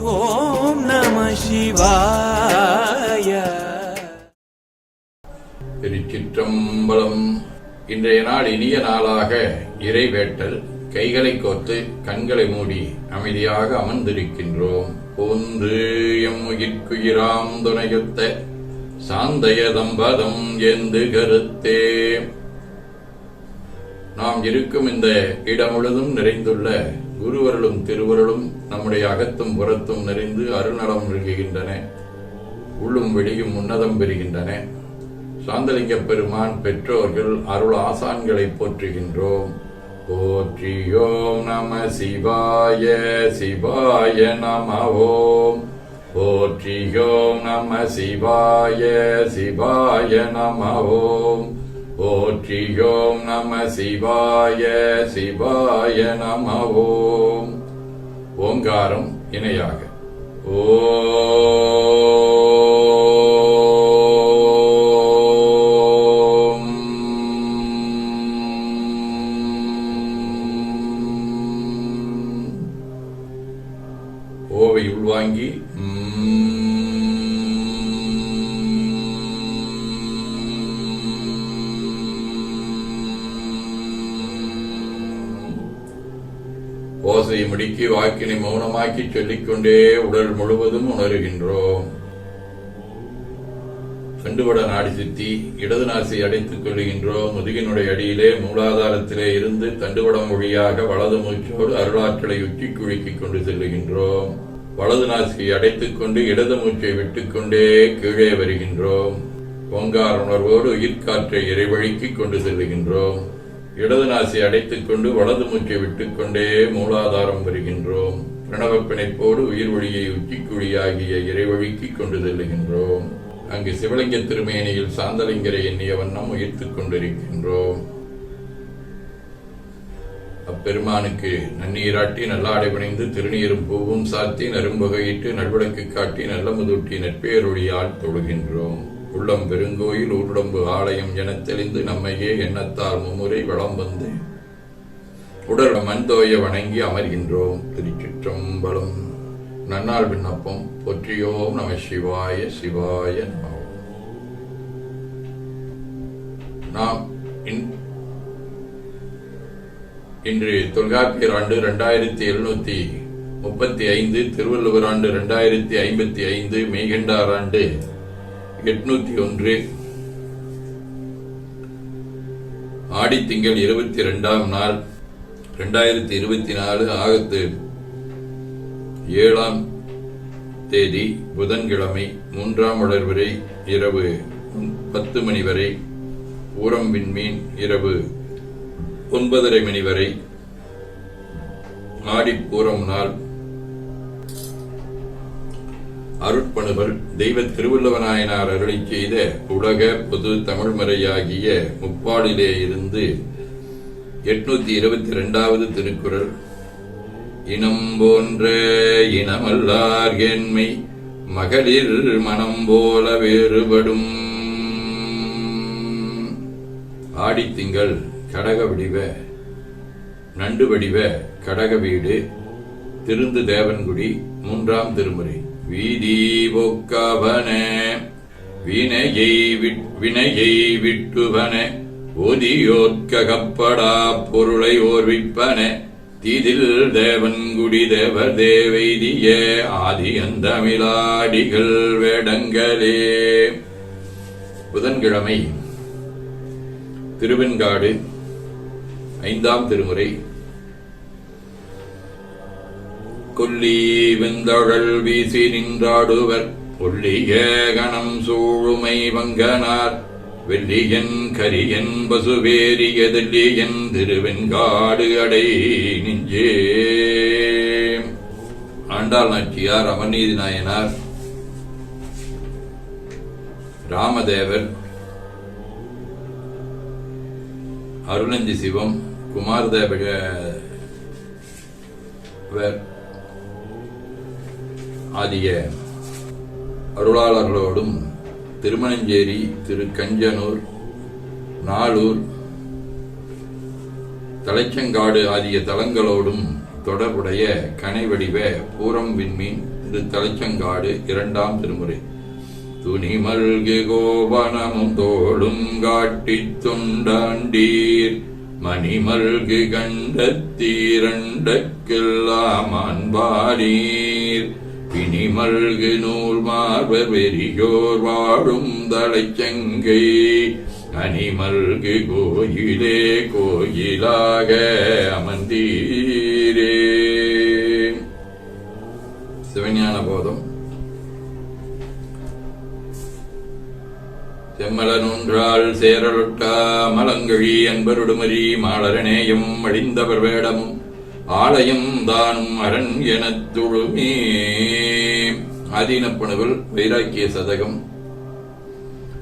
ஓம் நம சிவாய. திருச்சிற்றம்பலம். இன்றைய நாள் இனிய நாளாக இறைவேட்டல். கைகளை கோர்த்து கண்களை மூடி அமைதியாக அமர்ந்திருக்கின்றோம். போன்று எம் உயிர்க்குயிராம் துணையுத்த சாந்தய தம்பதம் எந்து கருத்தே. நாம் இருக்கும் இந்த இடம் முழுதும் நிறைந்துள்ள குருவருளும் திருவருளும் நம்முடைய அகத்தும் புறத்தும் நிறைந்து அருள்நலம் நிகழ்கின்றன. உள்ளும் வெளியும் உன்னதம் பெறுகின்றன. சாந்தலிங்க பெருமான் பெற்றோர்கள் அருள் ஆசான்களை போற்றுகின்றோம். போற்றியோம் நம சிவாய சிவாய நம ஓம். போற்றியோம் நம சிவாய சிவாய நம ஓம். போற்றியோம் நம சிவாய சிவாய நம ஓம். ஓங்காரம் இணையாக ஓம். ஓவை உள்வாங்கி ஓசையை முடுக்கி வாக்கினை மௌனமாக்கி சொல்லிக்கொண்டே உடல் முழுவதும் உணர்கின்றோம். கண்டுபட நாடி சுத்தி இடது நாசை அடைத்துக் கொள்கின்றோம். முதுகினுடைய அடியிலே மூலாதாரத்திலே இருந்து தண்டுவடம் வழியாக வலது மூச்சோடு அருளாற்றலை உச்சி குழுக்கிக் கொண்டு செல்லுகின்றோம். வலது நாசியை அடைத்துக் கொண்டு இடது மூச்சை விட்டுக்கொண்டே கீழே வருகின்றோம். ஓங்கார உணர்வோடு உயிர்காற்றை இறைவழிக்கிக் கொண்டு செல்லுகின்றோம். இடது நாசி அடைத்துக் கொண்டு வலது மூச்சை விட்டுக்கொண்டே மூலாதாரம் வருகின்றோம். பிரணவ பிணைப்போடு உயிர் ஒளியை உச்சிக்குழியாகிய இறைவழிக்கிக் கொண்டு செல்லுகின்றோம். அங்கு சிவலிங்க திருமேனியில் சாந்தலிங்கரை எண்ணிய வண்ணம் உயிர்த்துக் கொண்டிருக்கின்றோம். அப்பெருமானுக்கு நன்னீராட்டி நல்லாடை பணிந்து திருநீரும் பூவும் சாத்தி நரும்புகையிட்டு நல்விளக்கு காட்டி நல்ல முதூட்டி நற்பேரொழியால் தொழுகின்றோம். உள்ளம் பெருங்கோயில் ஊருடம்பு ஆலயம் எனத் தெளிந்து நம்மையே எண்ணத்தால் மும்முறை வளம் வந்து உடல் மண்தோய வணங்கி அமர்கின்றோம். திருச்சிற்றம்பலம். நன்னாள் விண்ணப்பம். போற்றியோம் நம சிவாய சிவாய நம. நாம் இன்று தொல்காப்பியர் ஆண்டு 2735, திருவள்ளுவர் ஆண்டு 2055, மெய்கண்டார் ஆண்டு 801, ஆடித்திங்கள் 22ஆம் நாள் 2024, ஆகத்து 7ஆம் தேதி புதன்கிழமை. 3ஆம் வளர்வரை இரவு 10 மணி வரை, பூரம் விண்மீன் இரவு 9:30 மணி வரை, ஆடிப்பூரம் நாள். அருட்பணுவல் தெய்வ திருவள்ளுவநாயனார் அருளி செய்த உலக பொது தமிழ்மறையாகிய முப்பாலிலே இருந்து 822வது திருக்குறள். இனம் போன்ற இனமல்லார் என்மை மகளிர் மனம் போல வேறுபடும். ஆடித்திங்கள் கடக வடிவ நண்டு வடிவ கடக வீடு திருந்து தேவன்குடி 3ஆம் திருமுறை. வீதி ஒக்கவன வினையை விட்டுவன ஓதியோற்கப்படா பொருளை ஓர்விப்பன தீதில் தேவன்குடி தேவர் தேவைதிய ஆதி அந்தமிழாடிகள் வேடங்களே. புதன்கிழமை திருவெண்காடு 5ஆம் திருமுறை. கொல்லி வெந்தழல் வீசி நின்றாடுவர் ஒல்லிய கணம் சூழுமை வங்கனார் வெள்ளியன் கரியன் பசுவேரியதெல்லியன் திருவெண்காடு அடை நெஞ்சே. ஆண்டாள் நாச்சியார், அமர்நீதி நாயனார், ராமதேவர், அருளஞ்சி சிவம், குமாரதேவர் ஆகிய அருளாளர்களோடும் திருமணஞ்சேரி, திரு கஞ்சனூர், நாளூர், தலைச்சங்காடு ஆகிய தலங்களோடும் தொடர்புடைய கனைவடிவ பூரம் விண்மீன் இது தலைச்சங்காடு 2ஆம் திருமுறை. துணிமல்கு கோவனமும் தோளும் காட்டித் தொண்டாண்டீர் மணிமல்கு கண்டத்தீரண்டக்கெல்லாம் அன்பாரீர் பிணிமல்கு நூல் மார்பர் வெறியோர் வாழும் தலைச்சங்கை அணிமல்கு கோயிலே கோயிலாக அமர்ந்தீரே. சிவஞான போதம். செம்மலனொன்றால் சேரலுட்டா மலங்கழி அன்பருடுமரி மாளரநேயம் அழிந்தவர் வேடமும் ஆலயம் தானும் அரண் எனத் துழுமே. ஆதீனப்பணுவல் வைராக்கிய சதகம்.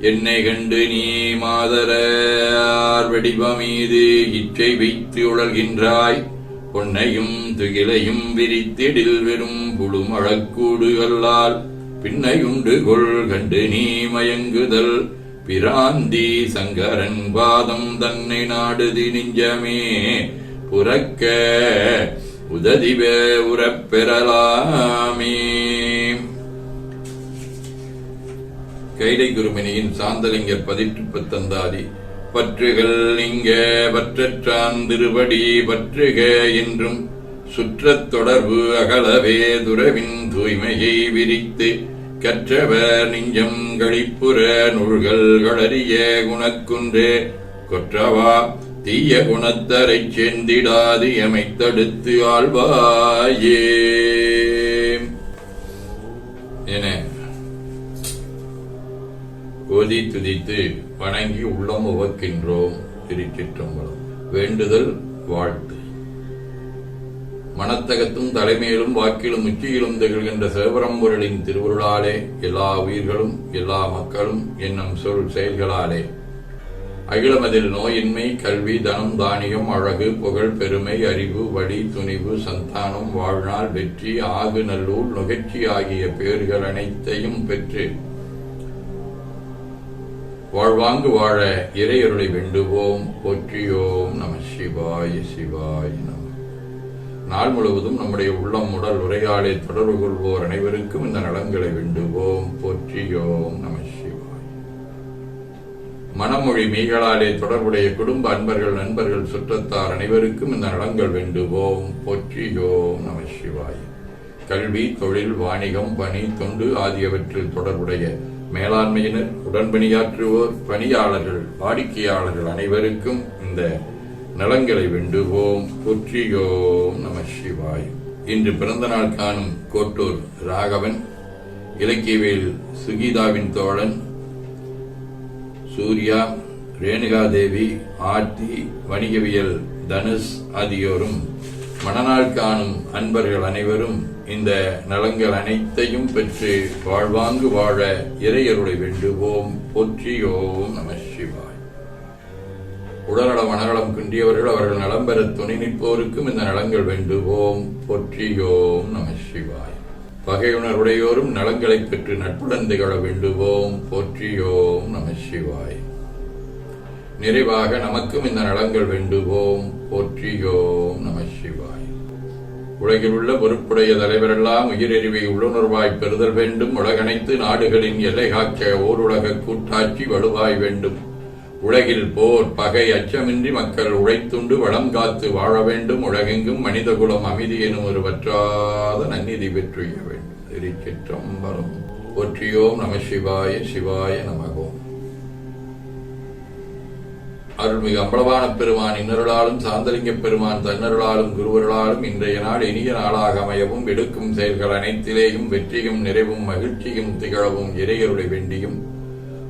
என்னை கண்டு நீ மாதரார் வடிவமீது இச்சை வைத்து உழல்கின்றாய் பொன்னையும் துகிலையும் விரித்திடில் வெறும் புழுமழக்கூடுகளால் பின்னையுண்டு கொள் கண்டு நீ மயங்குதல் பிராந்தி சங்கரன் பாதம் தன்னை நாடுதி நெஞ்சமே புறக்க உததிவ உறப்பெறலாமே. கைலை குருமணியின் சாந்தலிங்கர் 18 பற்றுகள் இங்க பற்றற்றான் திருவடி பற்றுக என்றும் சுற்றத் தொடர்பு அகலவே துறவின் தூய்மையை விரித்து கற்றவர் நெஞ்சம் களிப்புற நூல்கள் களறிய குணக்குன்றே கொற்றவா தீய குணத்தரைச் செந்திடாது எமை தடுத்து ஆழ்வாயே என ஓதி துதித்து வணங்கி உள்ளம் உவக்கின்றோம். திருச்சிற்றம்பலம். வேண்டுதல் வாழ்த்து. மனத்தகத்தும் தலைமையிலும் வாக்கிலும் உச்சியிலும் திகழ்கின்ற சிவபரம்பொருளின் திருவுருளாலே எல்லா உயிர்களும் எல்லா மக்களும் என்னும் சொல் செயல்களாலே அகிலமதில் நோயின்மை கல்வி தனம் தானியம் அழகு புகழ் பெருமை அறிவு வழி துணிவு சந்தானம் வாழ்நாள் வெற்றி ஆகு நல்லூர் நுகர்ச்சி ஆகிய பேர்கள் அனைத்தையும் பெற்று வாழ்வாங்கு வாழ இறையருளை வேண்டுவோம். போற்றியோம் நம சிவாய சிவாய நம. நாள் முழுவதும் நம்முடைய உள்ளம் உடல் உரையாடை தொடர்பு கொள்வோர் அனைவருக்கும் இந்த நலன்களை வேண்டுவோம். போற்றியோம் நம சிவாய. மனமொழி மெய்களாலே தொடர்புடைய குடும்ப அன்பர்கள் நண்பர்கள் சுற்றத்தார் அனைவருக்கும் இந்த நலன்கள் வேண்டுவோம். போற்றியோம் நம சிவாய. கல்வி தொழில் வாணிகம் பணி தொண்டு ஆகியவற்றில் தொடர்புடைய மேலாண்மையினர் உடன்பணியாற்றுவோர் பணியாளர்கள் வாடிக்கையாளர்கள் அனைவருக்கும் இந்த நலன்களை வேண்டுவோம். போற்றியோம் நம சிவாய். இன்று பிறந்த நாள் காணும் கோட்டூர் ராகவன், இலக்கியவேல் சுகீதாவின் தோழன் சூர்யா, ரேணுகாதேவி, ஆர்த்தி, வணிகவியல் தனுஷ் ஆகியோரும் மணநாள் காணும் அன்பர்கள் அனைவரும் இந்த நலங்கள் அனைத்தையும் பெற்று வாழ்வாங்கு வாழ இறையருளை வேண்டுவோம். போற்றியோம் நம சிவாய். உடல்நல மனநலம் குன்றியவர்கள் அவர்கள் நலம் பெற துணை நிற்போருக்கும் இந்த நலங்கள் வேண்டுவோம். போற்றியோம் நம சிவாய். பகையுணர்வுடையோரும் நலங்களை பெற்று நட்புடன் திகழ வேண்டுவோம். போற்றியோம் நம சிவாய். நிறைவாக நமக்கும் இந்த நலங்கள் வேண்டுவோம். போற்றியோம் நம சிவாய். உலகில் உள்ள பொறுப்புடைய தலைவரெல்லாம் உயிரெறிவை உள்ளுணர்வாய் பெறுதல் வேண்டும். உலகனைத்து நாடுகளின் எல்லை காக்க ஓருலக கூட்டாட்சி வலுவாய் வேண்டும். உலகில் போர் பகை அச்சமின்றி மக்கள் உழைத்துண்டு வளம் காத்து வாழ வேண்டும். உலகெங்கும் மனிதகுலம் அமைதி எனும் ஒரு வற்றாத நன்னிதி பெற்றுய வேண்டும். திருச்சிற்றம்பலம். போற்றியோம் நம சிவாய சிவாய நமகோம். அருள்மிகு அம்பலவான பெருமான் இன்னருளாலும் சாந்தலிங்க பெருமான் தன்னருளாலும் குருவருளாலும் இன்றைய நாள் இனிய நாளாக அமையவும் எடுக்கும் செயல்கள் அனைத்திலேயும் வெற்றியும் நிறைவும் மகிழ்ச்சியும் திகழவும் இறையருளை வேண்டியும்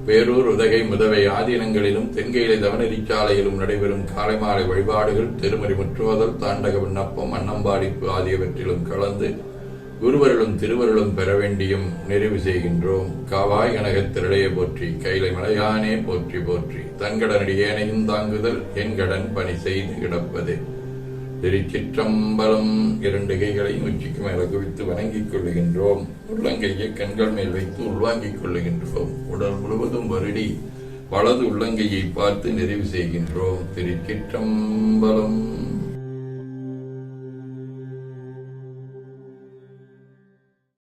பேரூர் உதகை முதவை ஆதீனங்களிலும் தென்கையிலை தவநெறிச்சாலையிலும் நடைபெறும் காலை மாலை வழிபாடுகள் திருமறை முற்றுவதல் தாண்டக விண்ணப்பம் அன்னம்பாடிப்பு ஆகியவற்றிலும் கலந்து குருவர்களும் திருவருளும் பெற வேண்டியும் நிறைவு செய்கின்றோம். காவாய் கனகத் திரளைய போற்றி கைலை மலையானே போற்றி போற்றி தன்கடனடியேனையும் தாங்குதல் என் கடன் பணி செய்து கிடப்பது. திருச்சிற்றம்பலம். 2 கைகளையும் உச்சிக்கு மேல குவித்து வணங்கிக் கொள்ளுகின்றோம். உள்ளங்கையை கண்கள் மேல் வைத்து உள்வாங்கிக் கொள்ளுகின்றோம். உடல் முழுவதும் வருடி வலது உள்ளங்கையை பார்த்து நிறைவு செய்கின்றோம். திருச்சிற்றம்பலம்.